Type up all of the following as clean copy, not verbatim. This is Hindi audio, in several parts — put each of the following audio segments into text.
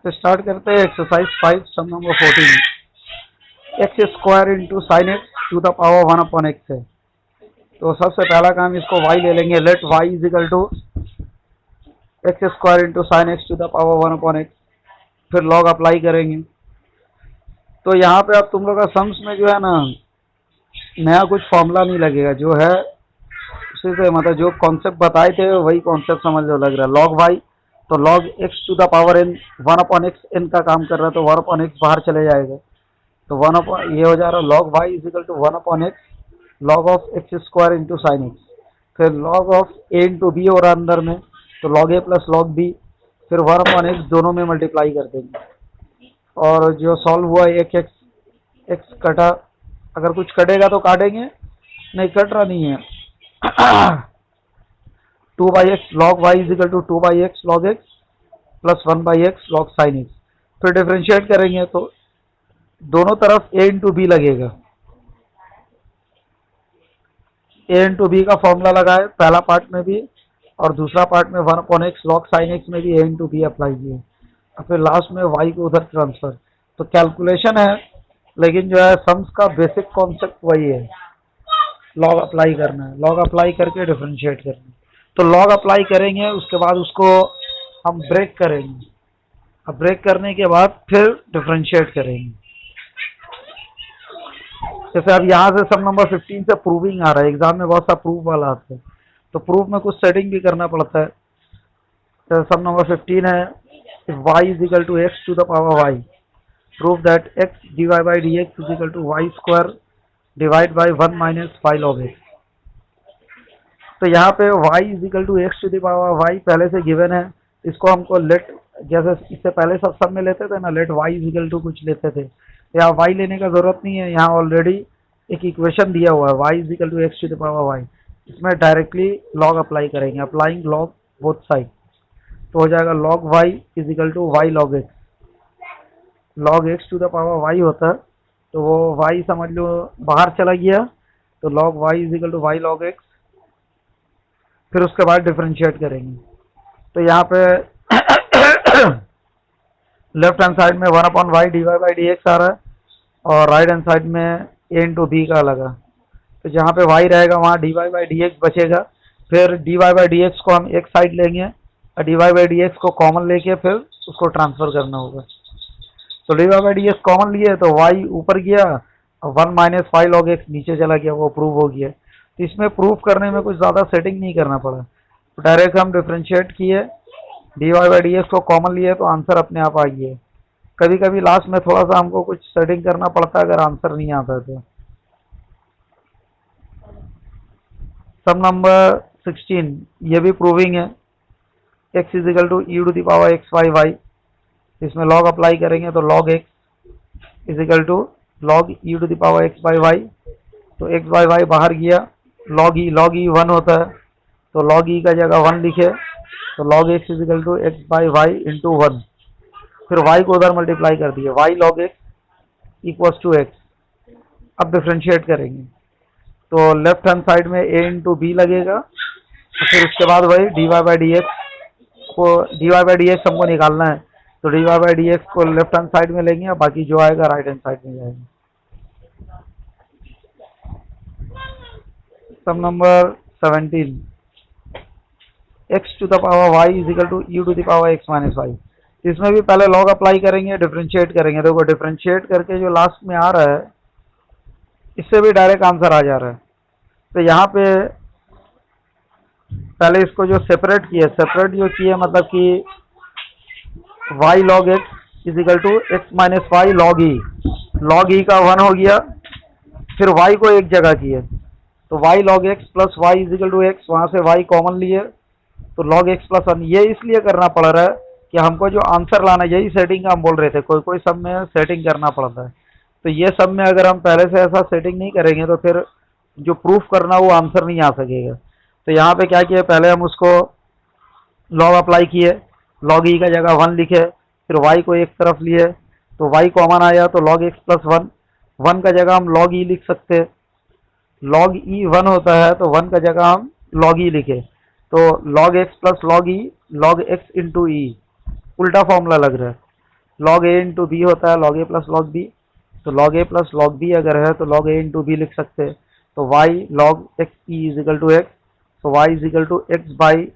तो स्टार्ट करते हैं exercise 5 sum number 14। X square into sine x to the power 1/x है। तो सबसे पहला काम इसको y ले लेंगे। Let y is equal to x square into sine x to the power 1/x। फिर लॉग अप्लाई करेंगे। तो यहाँ पे अब तुम लोग का सम्स में जो है ना नया कुछ फॉर्मूला नहीं लगेगा, जो है उसी से मतलब जो कॉन्सेप्ट बताए थे वही कॉन्सेप्ट समझ लो लग रहा है। लॉग वाई तो log x to the power n 1/x n का काम कर रहा है, तो 1/x बाहर चले जाएगा। तो ये हो जा रहा है log y is equal to 1/x log of x square into sine x. फिर log of a into b हो रहा है अंदर में, तो log a plus log b. फिर 1/x दोनों में मल्टीप्लाई कर देंगे। और जो सॉल्व हुआ एक एक्स एक्स कटा, अगर कुछ कटेगा तो काटेंगे, नहीं कट रहा नहीं है। 2/x log y is equal to 2/x log x plus 1/x log sine x. फिर डिफ्रेंशिएट करेंगे तो दोनों तरफ a इंटू बी लगेगा। a इंटू बी का फॉर्मूला लगाए पहला पार्ट में भी, और दूसरा पार्ट में 1/x लॉग साइन एक्स में भी a इंटू बी अप्लाई किए। और फिर लास्ट में y को उधर ट्रांसफर। तो कैलकुलेशन है, लेकिन जो है सम्स का बेसिक कॉन्सेप्ट वही है, लॉग अप्लाई करना है। लॉग अप्लाई करके डिफरेंशिएट करना है। तो लॉग अप्लाई करेंगे, उसके बाद उसको हम ब्रेक करेंगे। अब ब्रेक करने के बाद फिर डिफरेंशिएट करेंगे। जैसे अब यहाँ से सम नंबर 15 से प्रूविंग आ रहा है, एग्जाम में बहुत सा प्रूफ वाला आता है, तो प्रूफ में कुछ सेटिंग भी करना पड़ता है। तो सम नंबर 15 है, if y is equal to x to the power y, prove that x divide by D x is equal to y square divide by 1 minus 5 log x. तो यहाँ पे y is equal to x to the power y पहले से गिवन है। इसको हमको लेट, जैसे इससे पहले सब में लेते थे ना, let y is equal to कुछ लेते थे, यहाँ y लेने का जरूरत नहीं है। यहाँ ऑलरेडी एक इक्वेशन दिया हुआ है y is equal to x to the power y। इसमें डायरेक्टली लॉग अप्लाई करेंगे, अप्लाइंग लॉग बोथ साइड। तो हो जाएगा log y is equal to y log x. Log x to the power y होता है, तो वो y समझ लो बाहर चला गया, तो log y is equal to y log x. फिर उसके बाद डिफरेंशिएट करेंगे। तो यहाँ पे लेफ्ट हैंड साइड में 1/y divide by D x आ रहा है, और राइट हैंड साइड में a इंटू बी का लगा। तो जहाँ पे y रहेगा वहाँ dy बाई डी एक्स बचेगा। फिर dy बाई डी एक्स को हम एक साइड लेंगे, और dy बाई डी एक्स को कॉमन लेके फिर उसको ट्रांसफर करना होगा। तो dy by D x common लिए तो y ऊपर गया, और 1 माइनस 5 लॉग एक्स नीचे चला गया, वो प्रूव हो गया। तो इसमें प्रूफ करने में कुछ ज़्यादा सेटिंग नहीं करना पड़ा, तो डायरेक्ट हम डिफ्रेंशिएट किए, dy बाई डी एक्स को कॉमन लिए तो आंसर अपने आप आ गया। कभी कभी लास्ट में थोड़ा सा हमको कुछ सेटिंग करना पड़ता है अगर आंसर नहीं आता तो। सम नंबर 16 ये भी प्रूविंग है। x is equal to e to the power x by y. इसमें लॉग अप्लाई करेंगे तो log x is equal to log e to the power x by y. तो x बाई वाई बाहर गया, लॉग ई 1 होता है, तो लॉग ई का जगह 1 लिखे, तो log x is equal to x by y into 1। फिर y को उधर मल्टीप्लाई कर दिए, y लॉग x इक्वल्स टू एक्स। अब डिफ्रेंशिएट करेंगे, तो लेफ्ट हैंड साइड में a इंटू बी लगेगा। फिर उसके बाद वही dy बाई डी एक्स को, dy बाई डी एक्स हमको निकालना है, तो dy बाई डी एक्स को लेफ्ट हैंड साइड में लेंगे, और बाकी जो आएगा राइट हैंड साइड में जाएगा। Sum number 17, x to the power y is equal to u to the power x minus y. इसमें भी पहले लॉग अप्लाई करेंगे, डिफरेंशिएट करेंगे। देखो डिफरेंशिएट करके जो लास्ट में आ रहा है, इससे भी डायरेक्ट आंसर आ जा रहा है। तो यहाँ पे पहले इसको जो सेपरेट किया, सेपरेट जो किया मतलब कि y log x is equal to x minus y log e. Log e का 1 हो गया, फिर y को एक जगह किए, तो y log x plus y is equal to x, वहाँ से y कॉमन लिए, तो log x प्लस 1। ये इसलिए करना पड़ रहा है कि हमको जो आंसर लाना, यही सेटिंग का हम बोल रहे थे, कोई कोई सब में सेटिंग करना पड़ता है। तो ये सब में अगर हम पहले से ऐसा सेटिंग नहीं करेंगे तो फिर जो प्रूफ करना वो आंसर नहीं आ सकेगा। तो यहाँ पे क्या किया, पहले हम उसको लॉग अप्लाई किए, लॉग ई का जगह 1 लिखे, फिर y को एक तरफ लिए, तो y कॉमन आया, तो log x प्लस 1। 1 का जगह हम log e लिख सकते, log e 1 होता है, तो 1 का जगह हम log e लिखे, तो log x plus log e log x into e, उल्टा फॉर्मूला लग रहा है। लॉग ए इंटू बी होता है log a plus log B. तो log a plus log B अगर है तो लॉग ए इंटू बी लिख सकते हैं। तो y log x e is equal to x. तो y is equal to x by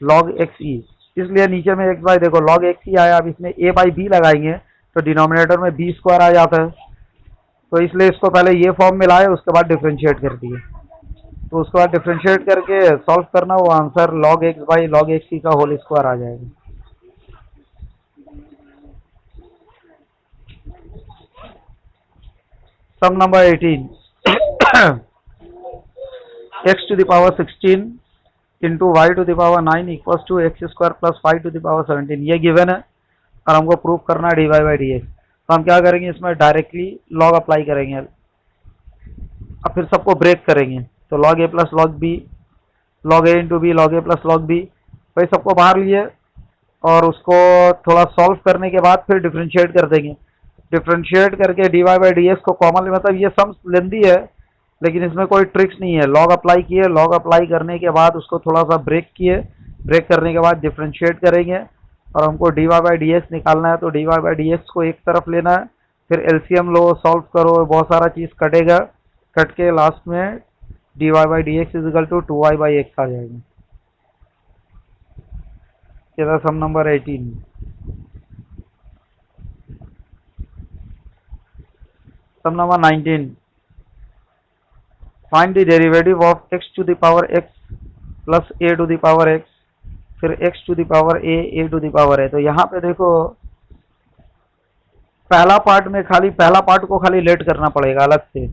log x e. इसलिए नीचे में एक्स बाई देखो लॉग एक्स ई आया, अब इसमें ए बाई बी लगाएंगे तो डिनोमिनेटर में बी स्क्वायर आ जाता है। तो इसलिए इसको पहले ये फॉर्म में लाए, उसके बाद डिफ्रेंशिएट कर दिए। तो उसके बाद डिफ्रेंशिएट करके सॉल्व करना, वो answer log x by log x e का होल स्क्वायर आ जाएगा। Sum number 18 x to the power 16 into y to the power 9 equals to x square plus 5 to the power 17। ये गिवन है और हमको प्रूव करना है d Y by D x. तो हम क्या करेंगे, इसमें डायरेक्टली लॉग अप्लाई करेंगे, अब फिर सबको ब्रेक करेंगे। तो log a plus log B, log A into B, log a plus log B, भाई सबको बाहर लिए और उसको थोड़ा सॉल्व करने के बाद फिर डिफ्रेंशिएट कर देंगे। डिफ्रेंशिएट करके d Y by D x को कॉमन, मतलब ये सम लेंदी है लेकिन इसमें कोई ट्रिक्स नहीं है। लॉग अप्लाई किए, लॉग अप्लाई करने के बाद उसको थोड़ा सा ब्रेक किए, ब्रेक करने के बाद डिफ्रेंशिएट करेंगे और हमको d Y by D x निकालना है। तो d Y by D x को एक तरफ लेना है, फिर एलसीएम लो, सॉल्व करो, बहुत सारा चीज़ कटेगा, कट के लास्ट में d Y by D x is equal to 2y by x आ जाएगा। ये था sum number 18। Sum number 19, find the derivative of x to the power x plus a to the power x, फिर x to the power a to the power a। तो यहाँ पे देखो पहला पार्ट में खाली पहला पार्ट को खाली लेट करना पड़ेगा अलग से।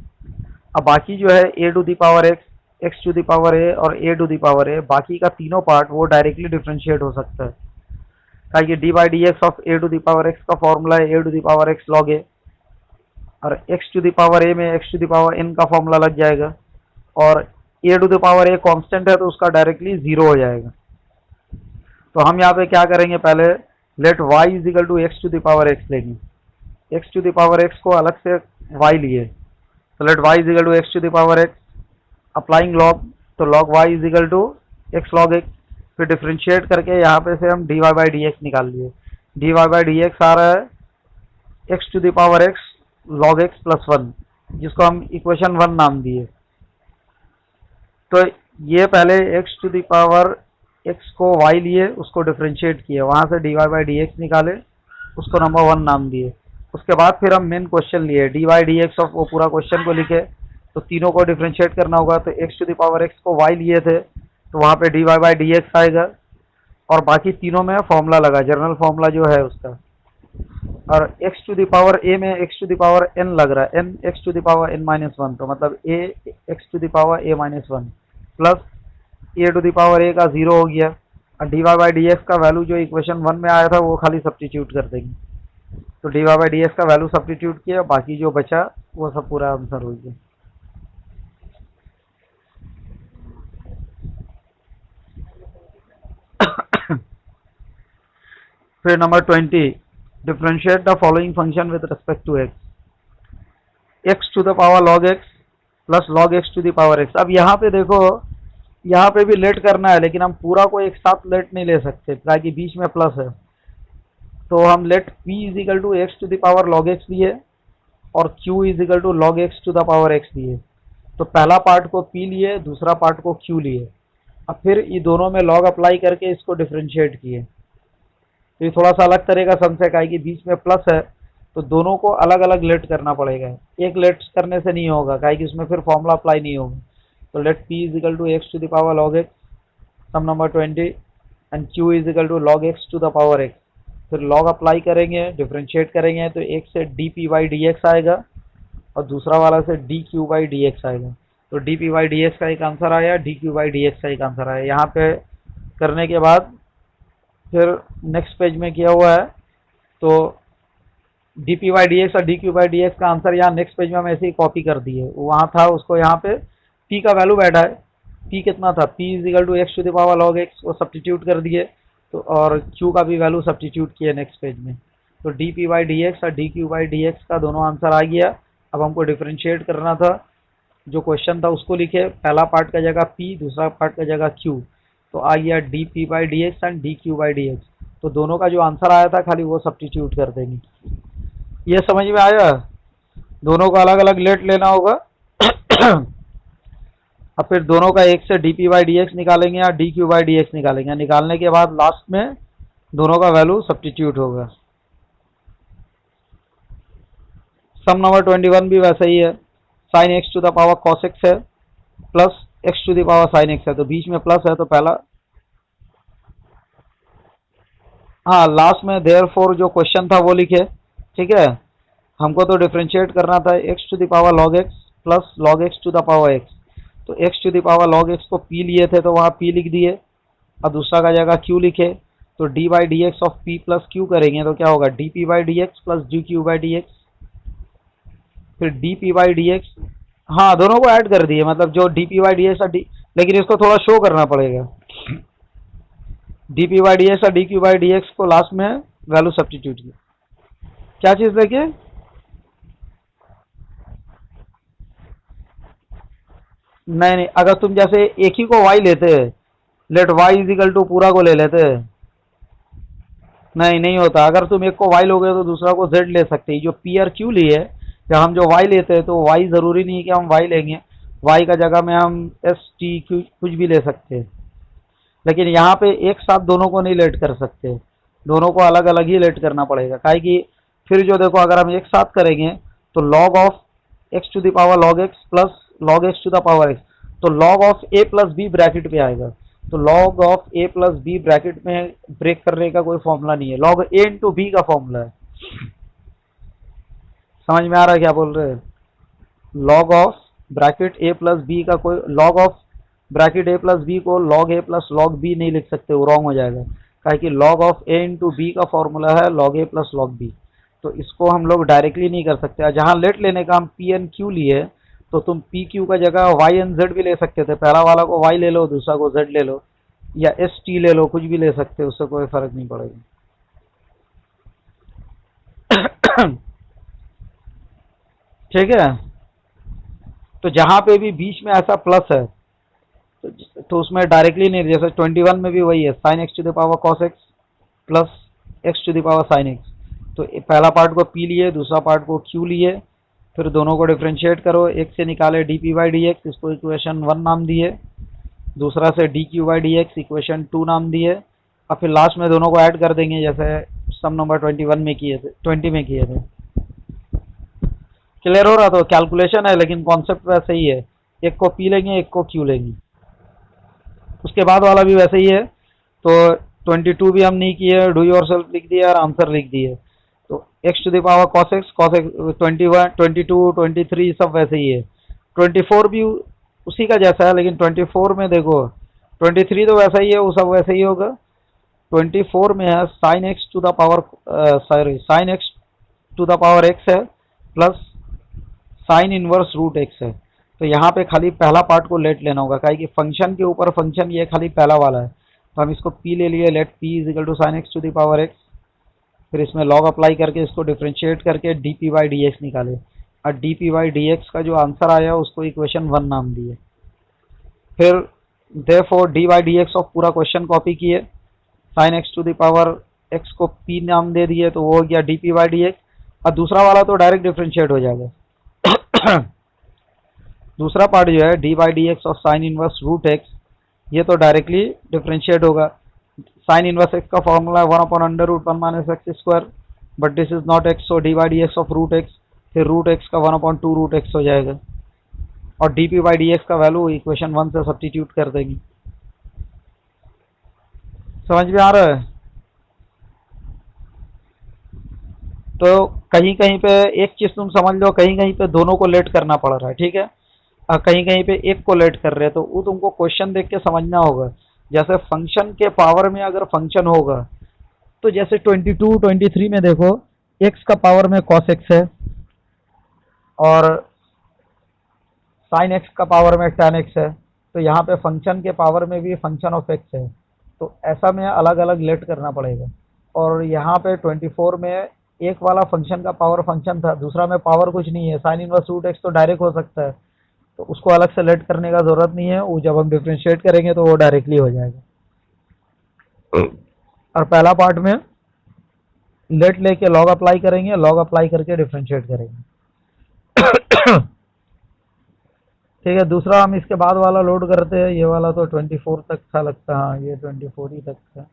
अब बाकी जो है a to the power x, x to the power a और a to the power a, बाकी का तीनों पार्ट वो डायरेक्टली डिफ्रेंशिएट हो सकता है। ताकि d by D x of a to the power x का फॉर्मूला है a to the power x log a, और x to the power a में x to the power n का फॉर्मूला लग जाएगा, और a to the power a constant है तो उसका डायरेक्टली जीरो हो जाएगा। तो हम यहाँ पे क्या करेंगे, पहले let y is equal to x to the power x लेंगे। x to the power x को अलग से y लिए, तो let y is equal to x to the power x, applying log, तो log y is equal to x log x, फिर डिफ्रेंशिएट करके यहाँ पे से हम d Y by D x निकाल लिए। D Y by D x आ रहा है x to the power x log x plus 1, जिसको हम इक्वेशन 1 नाम दिए। तो ये पहले x to the power x को y लिए, उसको डिफ्रेंशिएट किए, वहाँ से d Y by D x निकाले, उसको नंबर 1 नाम दिए। उसके बाद फिर हम मेन क्वेश्चन लिए, d y d x of, वो पूरा क्वेश्चन को लिखे, तो तीनों को डिफ्रेंशिएट करना होगा। तो x to the power x को y लिए थे तो वहाँ पे d Y by D x आएगा, और बाकी तीनों में फॉर्मूला लगा, जनरल फॉर्मूला जो है उसका। और x to the power a में x to the power n लग रहा है, n x to the power n minus 1, तो मतलब a x to the power a minus 1 plus a to the power a का 0 हो गया। और डी वाई बाई डी एक्स का वैल्यू जो इक्वेशन 1 में आया था वो खाली सब्स्टिट्यूट कर देंगे। तो d Y by D x का वैल्यू सब्स्टिट्यूट किया, बाकी जो बचा वो सब पूरा आंसर हो गया। फिर number 20, differentiate the following function with respect to x to the power log x plus log x to the power x. अब यहाँ पे देखो, यहाँ पे भी लेट करना है, लेकिन हम पूरा को एक साथ लेट नहीं ले सकते ताकि बीच में प्लस है। तो हम let p is equal to x to the power log x लिए और q is equal to log x to the power x लिए। तो पहला पार्ट को p लिए, दूसरा पार्ट को q लिए, अब फिर ये दोनों में लॉग अप्लाई करके इसको डिफ्रेंशिएट किए। तो ये थोड़ा सा अलग तरह का समझे, का कि बीच में प्लस है तो दोनों को अलग अलग लेट करना पड़ेगा, एक लेट करने से नहीं होगा, का कि उसमें फिर फॉर्मूला अप्लाई नहीं होगा। तो let p is equal to x to the power log x, sum number 20, and q is equal to log x to the power x. फिर लॉग अप्लाई करेंगे, डिफ्रेंशिएट करेंगे, तो एक से d p by D x आएगा और दूसरा वाला से d q by D x आएगा। तो d p by D x का एक आंसर आया, d q by D x का एक आंसर आया। यहाँ पे करने के बाद फिर नेक्स्ट पेज में किया हुआ है, तो d p by D x और d q by D x का आंसर यहाँ नेक्स्ट पेज में हम ऐसे ही कॉपी कर दिए, वहाँ था उसको यहाँ पे p का वैल्यू बैठा है, p कितना था, p is equal to x to the power log x, वो सब्स्टिट्यूट कर दिए, तो और q का भी वैल्यू सब्स्टिट्यूट किया नेक्स्ट पेज में। तो d p by D x और d q by D x का दोनों आंसर आ गया। अब हमको डिफ्रेंशिएट करना था, जो क्वेश्चन था उसको लिखे, पहला पार्ट का जगह p, दूसरा पार्ट का जगह q, तो आ गया d p by D x and D q by D x. तो दोनों का जो आंसर आया था खाली वो सब्स्टिट्यूट कर देंगे। ये समझ में आया? दोनों का अलग अलग लेट लेना होगा। अब फिर दोनों का एक से d p by D x निकालेंगे या D q by D x निकालेंगे। निकालने के बाद लास्ट में दोनों का वैल्यू सब्स्टिट्यूट होगा। सम नंबर 21 भी वैसा ही है। Sine x to the power cos x है plus x to the power sine x है, तो बीच में प्लस है तो पहला, हाँ लास्ट में देयरफॉर जो क्वेश्चन था वो लिखे। ठीक है, हमको तो डिफरेंशिएट करना था x to the power log x plus log x to the power x. तो x to the power log x को पी लिए थे तो वहाँ पी लिख दिए, अब दूसरा का जगह क्यू लिखे, तो d by D x of p plus q करेंगे तो क्या होगा, d p by D x plus d q by D x. फिर d p by D x, हाँ दोनों को ऐड कर दिए, मतलब जो d p by D x लेकिन इसको थोड़ा शो करना पड़ेगा। D p by D x और d q by D x को लास्ट में वैल्यू सब्स्टिट्यूट किया। क्या चीज़ लेके? नहीं नहीं, अगर तुम जैसे एक ही को y लेते, let y is equal to पूरा को ले लेते, नहीं नहीं होता। अगर तुम एक को y लोगे तो दूसरा को z ले सकते हैं। जो p और q लिए, जब हम जो y लेते हैं तो y जरूरी नहीं है कि हम y लेंगे, y का जगह में हम s t q कुछ भी ले सकते हैं। लेकिन यहाँ पे एक साथ दोनों को नहीं लेट कर सकते, दोनों को अलग अलग ही लेट करना पड़ेगा। काहे कि फिर जो देखो अगर हम एक साथ करेंगे तो log of x to the power log x plus log x to the power x, तो log of a plus b bracket पे आएगा। तो log of a plus b bracket में ब्रेक करने का कोई फॉर्मूला नहीं है, log a इंटू b का फॉर्मूला है। समझ में आ रहा है क्या बोल रहे हैं? log of bracket a plus b का कोई log of bracket a plus b को log a plus log b नहीं लिख सकते, वो रॉन्ग हो जाएगा। काहे कि log of a into b का फॉर्मूला है log a plus log b, तो इसको हम लोग डायरेक्टली नहीं कर सकते। जहाँ लेट लेने का हम p एन q लिए, तो तुम पी क्यू का जगह वाई एन जेड भी ले सकते थे। पहला वाला को वाई ले लो, दूसरा को जेड ले लो, या एस टी ले लो, कुछ भी ले सकते हो, उससे कोई फर्क नहीं पड़ेगा। ठीक है, तो जहां पे भी बीच में ऐसा प्लस है तो उसमें डायरेक्टली नहीं, जैसे 21 में भी वही है, sine x to the power cos x plus x to the power sine x. तो पहला पार्ट को पी लिए, दूसरा पार्ट को क्यू लिए, फिर दोनों को डिफ्रेंशिएट करो, एक से निकाले D p by D x, इसको इक्वेशन 1 नाम दिए, दूसरा से d q by D x equation 2 नाम दिए। अब फिर लास्ट में दोनों को ऐड कर देंगे जैसे सम नंबर 21 में किए थे, 20 में किए थे। क्लियर हो रहा? तो कैलकुलेशन है लेकिन कॉन्सेप्ट वैसे ही है, एक को पी लेंगे एक को क्यू लेंगे। उसके बाद वाला भी वैसे ही है। तो 22 भी हम नहीं किए, डू योर सेल्फ लिख दिया और आंसर लिख दिए। तो x to the power cos x 21, 22, 23 सब वैसे ही है। 24 भी उसी का जैसा है, लेकिन 24 में देखो 23 तो वैसा ही है, वो सब वैसे ही होगा। 24 में है sine x to the power, sorry sine x to the power x है plus sine inverse root x है। तो यहाँ पे खाली पहला पार्ट को लेट लेना होगा, काहे कि फंक्शन के ऊपर फंक्शन ये खाली पहला वाला है। तो हम इसको पी ले लिए, let p is equal to sine x to the power x, फिर इसमें लॉग अप्लाई करके इसको डिफ्रेंशिएट करके d p by D x निकाले, और d p by D x का जो आंसर आया उसको इक्वेशन 1 नाम दिए। फिर therefore d by D x of पूरा क्वेश्चन कॉपी किए, sine x to the power x को पी नाम दे दिए, तो वो हो गया d p by D x. और दूसरा वाला तो डायरेक्ट डिफ्रेंशिएट हो जाएगा। दूसरा पार्ट जो है डी बाई डी एक्स और साइन इनवर्स रूट एक्स, ये तो डायरेक्टली डिफ्रेंशिएट होगा। साइन इनवर्स एक्स का फॉर्मूला है 1/√1 minus x square, but this is not x, so d by D x of root x, फिर रूट एक्स का 1/2√x हो जाएगा, और d p by D x का वैल्यू इक्वेशन 1 से सब्स्टिट्यूट कर देंगे। समझ में आ रहा है? तो कहीं कहीं पे एक चीज तुम समझ लो, कहीं कहीं पे दोनों को लेट करना पड़ रहा है, ठीक है, कहीं कहीं पे एक को लेट कर रहे हैं, तो वो तुमको क्वेश्चन देख के समझना होगा। जैसे फंक्शन के पावर में अगर फंक्शन होगा, तो जैसे 22, 23 में देखो x का पावर में cos x है और sin x का पावर में tan x है, तो यहाँ पे फंक्शन के पावर में भी फंक्शन ऑफ x है, तो ऐसा में अलग अलग लेट करना पड़ेगा। और यहाँ पे 24 में एक वाला फंक्शन का पावर फंक्शन था, दूसरा में पावर कुछ नहीं है, साइन इनवर्स रूट एक्स तो डायरेक्ट हो सकता है, तो उसको अलग से लेट करने का जरूरत नहीं है, वो जब हम डिफ्रेंशिएट करेंगे तो वो डायरेक्टली हो जाएगा। और पहला पार्ट में लेट लेके लॉग अप्लाई करेंगे, लॉग अप्लाई करके डिफरेंशिएट करेंगे। ठीक है, दूसरा हम इसके बाद वाला लोड करते हैं। ये वाला तो 24 तक था लगता है, हाँ ये 24 ही तक था।